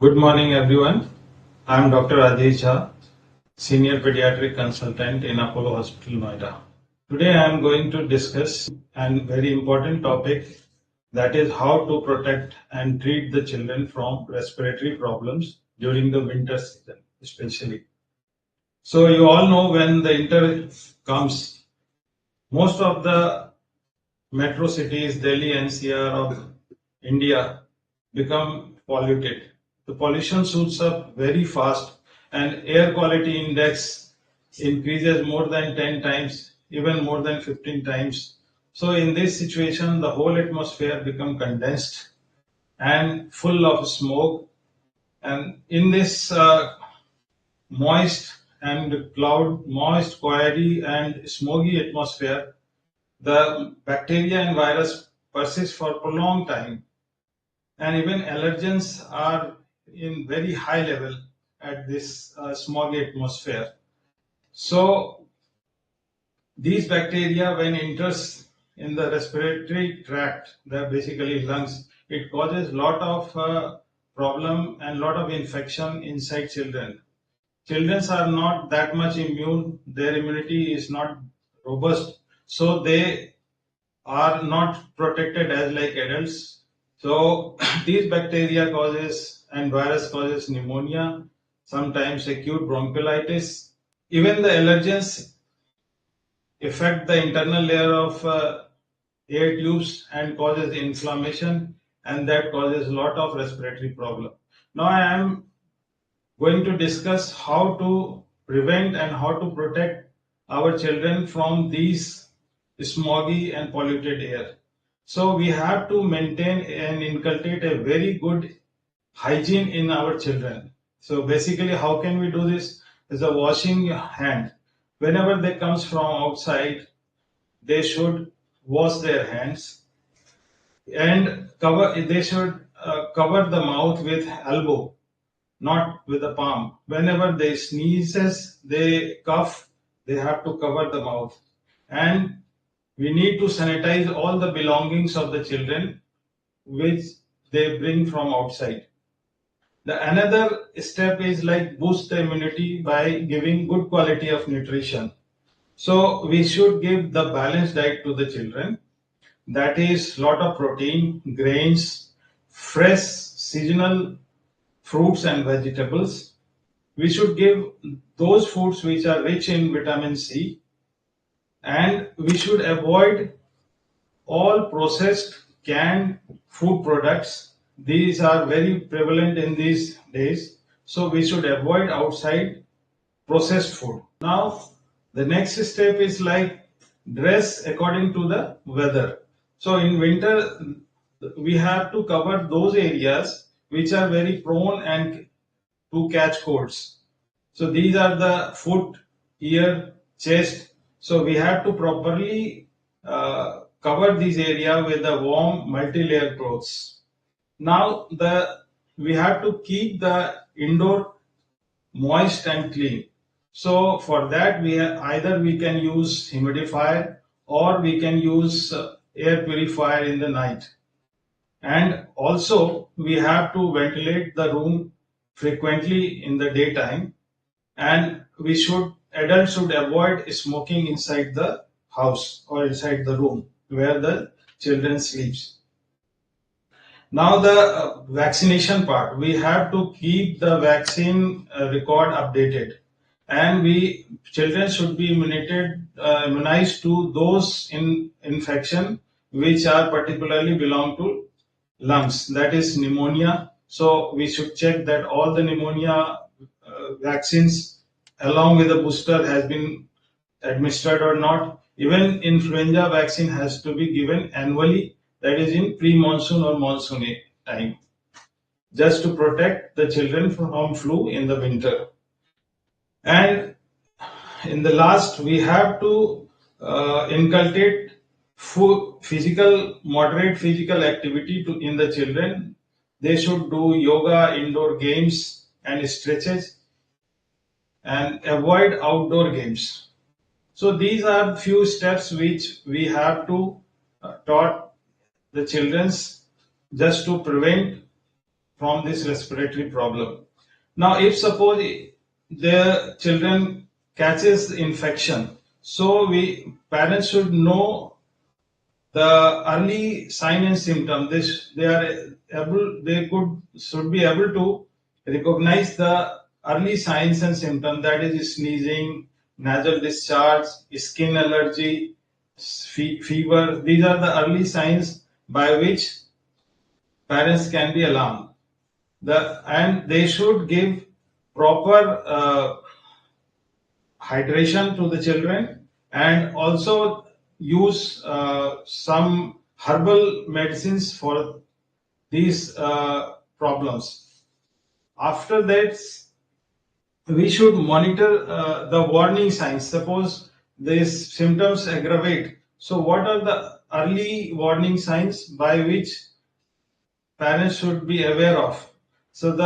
Good morning, everyone. I'm Dr. Rajesh Jha, Senior Pediatric Consultant in Apollo Hospital Noida. Today, I'm going to discuss a very important topic, that is how to protect and treat the children from respiratory problems during the winter season, especially. So, you all know when the winter comes, most of the metro cities, Delhi NCR of India, become polluted. The pollution shoots up very fast, and air quality index increases more than 10 times, even more than 15 times. So in this situation, the whole atmosphere become condensed and full of smoke. And in this moist and moist, cloudy and smoky atmosphere, the bacteria and virus persist for a prolonged time, and even allergens are in very high level at this smoggy atmosphere. So these bacteria, when enters in the respiratory tract, they're basically lungs, it causes lot of problem and lot of infection inside children. Children are not that much immune, their immunity is not robust, so they are not protected as like adults. So these bacteria causes and virus causes pneumonia, sometimes acute bronchiolitis. Even the allergens affect the internal layer of air tubes and causes inflammation, and that causes a lot of respiratory problem. Now I am going to discuss how to prevent and how to protect our children from these smoggy and polluted air. So we have to maintain and inculcate a very good hygiene in our children. So basically, how can we do this? Is a washing hand. Whenever they comes from outside, they should wash their hands and cover. They should cover the mouth with elbow, not with the palm. Whenever they sneezes, they cough, they have to cover the mouth. And we need to sanitize all the belongings of the children which they bring from outside. The another step is like boost the immunity by giving good quality of nutrition. So we should give the balanced diet to the children. That is lot of protein, grains, fresh seasonal fruits and vegetables. We should give those foods which are rich in vitamin C, and we should avoid all processed canned food products. These are very prevalent in these days, so we should avoid outside processed food. Now the next step is like dress according to the weather. So in winter we have to cover those areas which are very prone and to catch colds. So these are the foot, ear, chest. So we have to properly cover this area with the warm multi-layer clothes. Now we have to keep the indoor moist and clean. So for that either we can use humidifier or we can use air purifier in the night. And also we have to ventilate the room frequently in the daytime, and adults should avoid smoking inside the house or inside the room where the children sleeps. Now the vaccination part, we have to keep the vaccine record updated, and we children should be immunized to those infection which are particularly belong to lungs, that is pneumonia. So we should check that all the pneumonia vaccines along with a booster has been administered or not. Even influenza vaccine has to be given annually, that is in pre-monsoon or monsoon time, just to protect the children from flu in the winter. And in the last, we have to inculcate moderate physical activity in the children. They should do yoga, indoor games, and stretches, and avoid outdoor games. So these are few steps which we have to taught the children's just to prevent from this respiratory problem. Now, if suppose the children catches infection, so we parents should know the early sign and symptom. This they should be able to recognize the early signs and symptoms, that is sneezing, nasal discharge, skin allergy, fever. These are the early signs by which parents can be alarmed. And they should give proper hydration to the children, and also use some herbal medicines for these problems. After that, we should monitor the warning signs. Suppose these symptoms aggravate, so what are the early warning signs by which parents should be aware of? So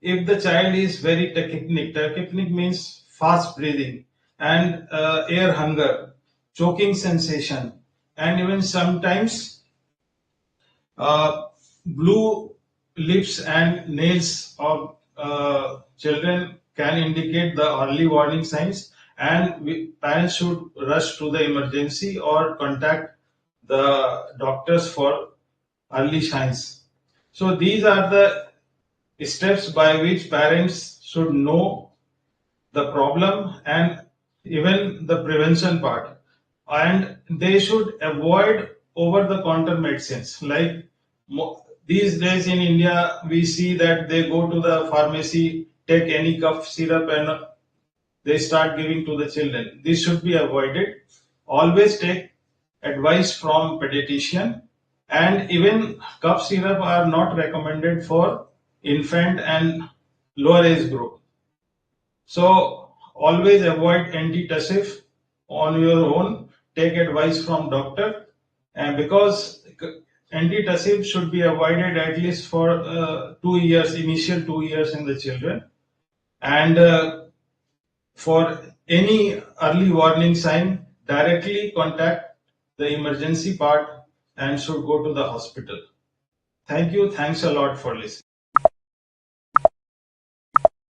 if the child is very tachypnic means fast breathing, and air hunger, choking sensation, and even sometimes blue lips and nails of children can indicate the early warning signs, and parents should rush to the emergency or contact the doctors for early signs. So these are the steps by which parents should know the problem and even the prevention part. And they should avoid over the counter medicines. Like these days in India, we see that they go to the pharmacy, take any cough syrup, and they start giving to the children. This should be avoided. Always take advice from pediatrician, and even cough syrup are not recommended for infant and lower age group. So always avoid antitussive on your own. Take advice from doctor, and because antitussive should be avoided at least for 2 years, initial 2 years in the children, and for any early warning sign, directly contact the emergency part and should go to the hospital. Thank you. Thanks a lot for listening.